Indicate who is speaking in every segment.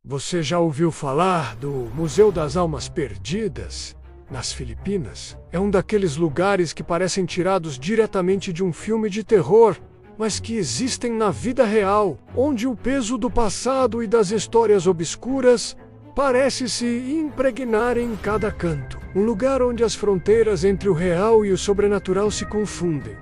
Speaker 1: Você já ouviu falar do Museu das Almas Perdidas, nas Filipinas? É um daqueles lugares que parecem tirados diretamente de um filme de terror, mas que existem na vida real, onde o peso do passado e das histórias obscuras parece se impregnar em cada canto. Um lugar onde as fronteiras entre o real e o sobrenatural se confundem,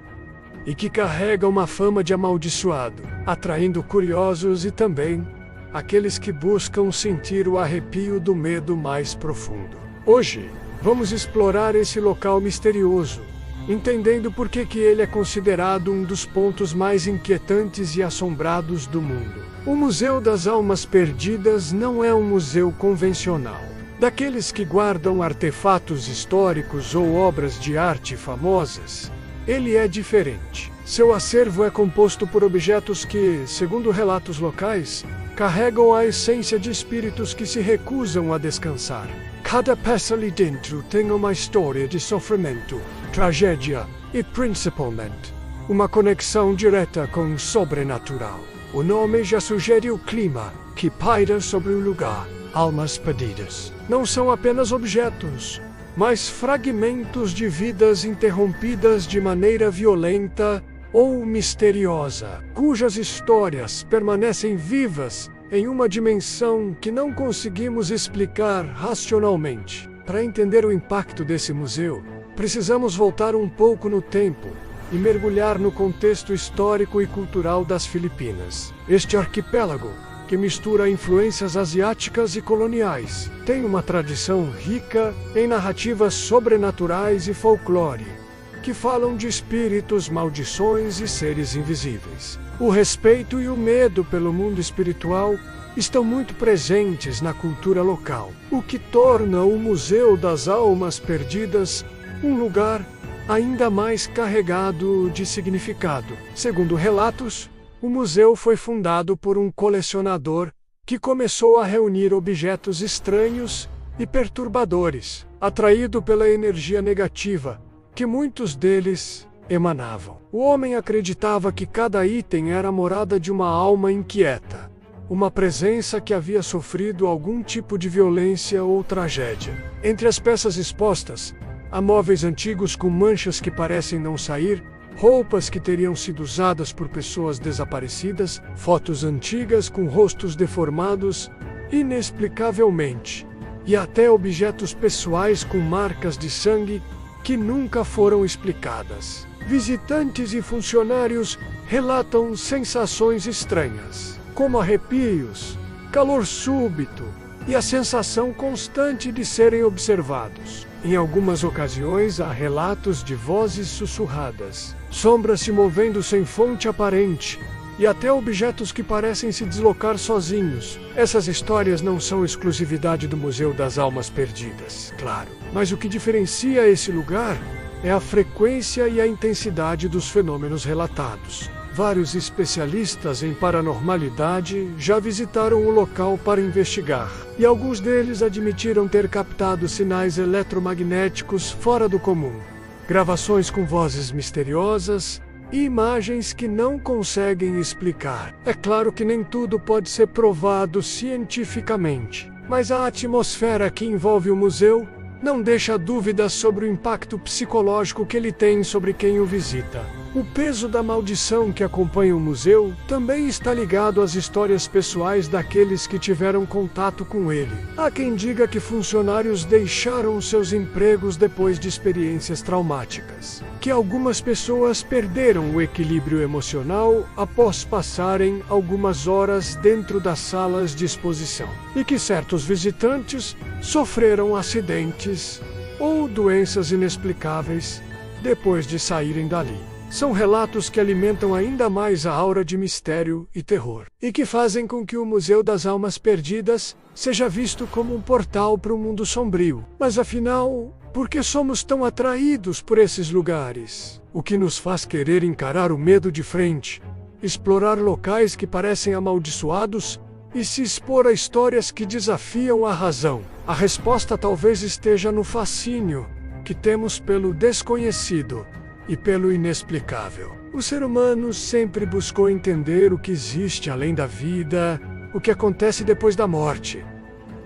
Speaker 1: e que carrega uma fama de amaldiçoado, atraindo curiosos e também aqueles que buscam sentir o arrepio do medo mais profundo. Hoje, vamos explorar esse local misterioso, entendendo por que ele é considerado um dos pontos mais inquietantes e assombrados do mundo. O Museu das Almas Perdidas não é um museu convencional, daqueles que guardam artefatos históricos ou obras de arte famosas. Ele é diferente. Seu acervo é composto por objetos que, segundo relatos locais, carregam a essência de espíritos que se recusam a descansar. Cada peça ali dentro tem uma história de sofrimento, tragédia e, principalmente, uma conexão direta com o sobrenatural. O nome já sugere o clima que paira sobre o lugar. Almas perdidas não são apenas objetos, mas fragmentos de vidas interrompidas de maneira violenta ou misteriosa, cujas histórias permanecem vivas em uma dimensão que não conseguimos explicar racionalmente. Para entender o impacto desse museu, precisamos voltar um pouco no tempo e mergulhar no contexto histórico e cultural das Filipinas. Este arquipélago, que mistura influências asiáticas e coloniais, tem uma tradição rica em narrativas sobrenaturais e folclore, que falam de espíritos, maldições e seres invisíveis. O respeito e o medo pelo mundo espiritual estão muito presentes na cultura local, o que torna o Museu das Almas Perdidas um lugar ainda mais carregado de significado. Segundo relatos, o museu foi fundado por um colecionador que começou a reunir objetos estranhos e perturbadores, atraído pela energia negativa que muitos deles emanavam. O homem acreditava que cada item era a morada de uma alma inquieta, uma presença que havia sofrido algum tipo de violência ou tragédia. Entre as peças expostas, há móveis antigos com manchas que parecem não sair, roupas que teriam sido usadas por pessoas desaparecidas, fotos antigas com rostos deformados inexplicavelmente, e até objetos pessoais com marcas de sangue que nunca foram explicadas. Visitantes e funcionários relatam sensações estranhas, como arrepios, calor súbito e a sensação constante de serem observados. Em algumas ocasiões há relatos de vozes sussurradas, sombras se movendo sem fonte aparente e até objetos que parecem se deslocar sozinhos. Essas histórias não são exclusividade do Museu das Almas Perdidas, claro. Mas o que diferencia esse lugar é a frequência e a intensidade dos fenômenos relatados. Vários especialistas em paranormalidade já visitaram o local para investigar, e alguns deles admitiram ter captado sinais eletromagnéticos fora do comum, gravações com vozes misteriosas e imagens que não conseguem explicar. É claro que nem tudo pode ser provado cientificamente, mas a atmosfera que envolve o museu não deixa dúvidas sobre o impacto psicológico que ele tem sobre quem o visita. O peso da maldição que acompanha o museu também está ligado às histórias pessoais daqueles que tiveram contato com ele. Há quem diga que funcionários deixaram seus empregos depois de experiências traumáticas, que algumas pessoas perderam o equilíbrio emocional após passarem algumas horas dentro das salas de exposição, e que certos visitantes sofreram acidentes ou doenças inexplicáveis depois de saírem dali. São relatos que alimentam ainda mais a aura de mistério e terror, e que fazem com que o Museu das Almas Perdidas seja visto como um portal para um mundo sombrio. Mas afinal, por que somos tão atraídos por esses lugares? O que nos faz querer encarar o medo de frente, explorar locais que parecem amaldiçoados e se expor a histórias que desafiam a razão? A resposta talvez esteja no fascínio que temos pelo desconhecido e pelo inexplicável. O ser humano sempre buscou entender o que existe além da vida o que acontece depois da morte.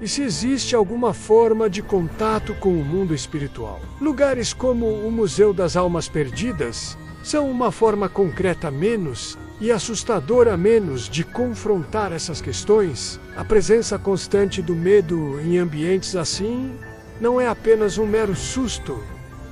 Speaker 1: E se existe alguma forma de contato com o mundo espiritual. Lugares como o Museu das Almas Perdidas são uma forma concreta menos e assustadora menos de confrontar essas questões. A presença constante do medo em ambientes assim não é apenas um mero susto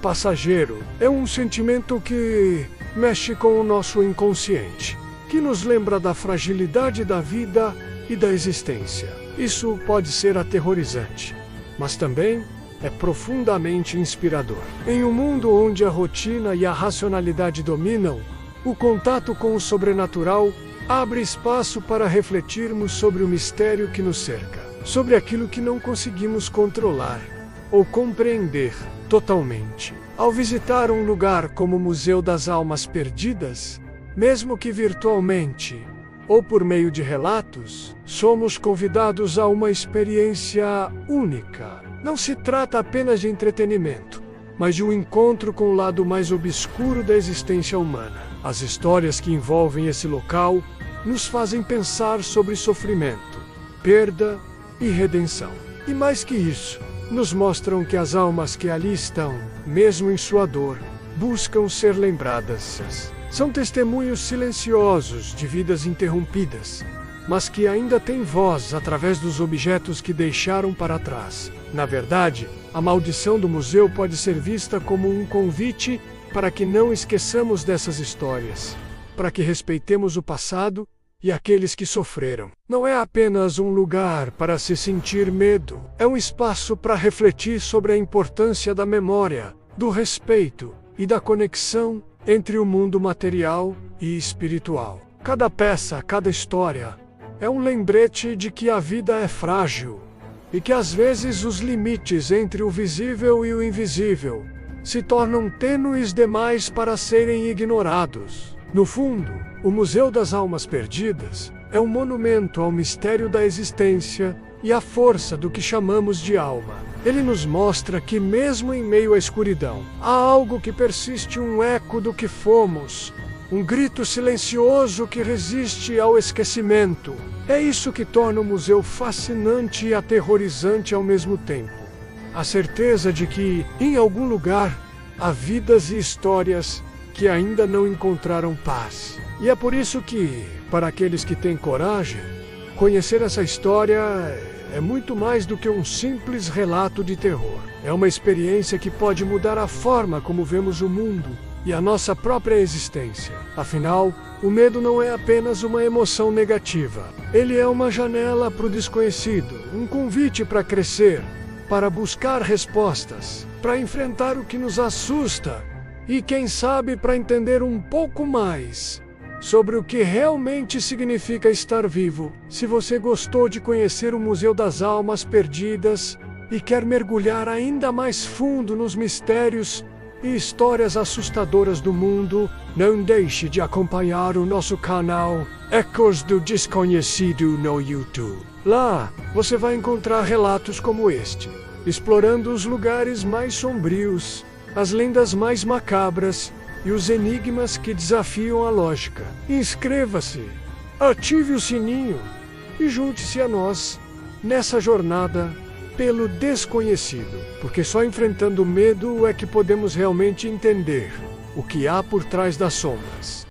Speaker 1: passageiro, é um sentimento que mexe com o nosso inconsciente, que nos lembra da fragilidade da vida e da existência. Isso pode ser aterrorizante, mas também é profundamente inspirador. Em um mundo onde a rotina e a racionalidade dominam, o contato com o sobrenatural abre espaço para refletirmos sobre o mistério que nos cerca, sobre aquilo que não conseguimos controlar ou compreender totalmente. Ao visitar um lugar como o Museu das Almas Perdidas, mesmo que virtualmente ou por meio de relatos, somos convidados a uma experiência única. Não se trata apenas de entretenimento, mas de um encontro com o lado mais obscuro da existência humana. As histórias que envolvem esse local nos fazem pensar sobre sofrimento, perda e redenção. E mais que isso, nos mostram que as almas que ali estão, mesmo em sua dor, buscam ser lembradas. São testemunhos silenciosos de vidas interrompidas, mas que ainda têm voz através dos objetos que deixaram para trás. Na verdade, a maldição do museu pode ser vista como um convite para que não esqueçamos dessas histórias, para que respeitemos o passado e aqueles que sofreram. Não é apenas um lugar para se sentir medo, é um espaço para refletir sobre a importância da memória, do respeito e da conexão entre o mundo material e espiritual. Cada peça, cada história, é um lembrete de que a vida é frágil e que às vezes os limites entre o visível e o invisível se tornam tênues demais para serem ignorados. No fundo, o Museu das Almas Perdidas é um monumento ao mistério da existência e à força do que chamamos de alma. Ele nos mostra que, mesmo em meio à escuridão, há algo que persiste, um eco do que fomos, um grito silencioso que resiste ao esquecimento. É isso que torna o museu fascinante e aterrorizante ao mesmo tempo. A certeza de que, em algum lugar, há vidas e histórias que ainda não encontraram paz. E é por isso que, para aqueles que têm coragem, conhecer essa história é muito mais do que um simples relato de terror. É uma experiência que pode mudar a forma como vemos o mundo e a nossa própria existência. Afinal, o medo não é apenas uma emoção negativa. Ele é uma janela para o desconhecido, um convite para crescer, para buscar respostas, para enfrentar o que nos assusta e, quem sabe, para entender um pouco mais sobre o que realmente significa estar vivo. Se você gostou de conhecer o Museu das Almas Perdidas e quer mergulhar ainda mais fundo nos mistérios e histórias assustadoras do mundo, não deixe de acompanhar o nosso canal Ecos do Desconhecido no YouTube. Lá, você vai encontrar relatos como este, explorando os lugares mais sombrios, as lendas mais macabras e os enigmas que desafiam a lógica. Inscreva-se, ative o sininho e junte-se a nós nessa jornada pelo desconhecido, porque só enfrentando o medo é que podemos realmente entender o que há por trás das sombras.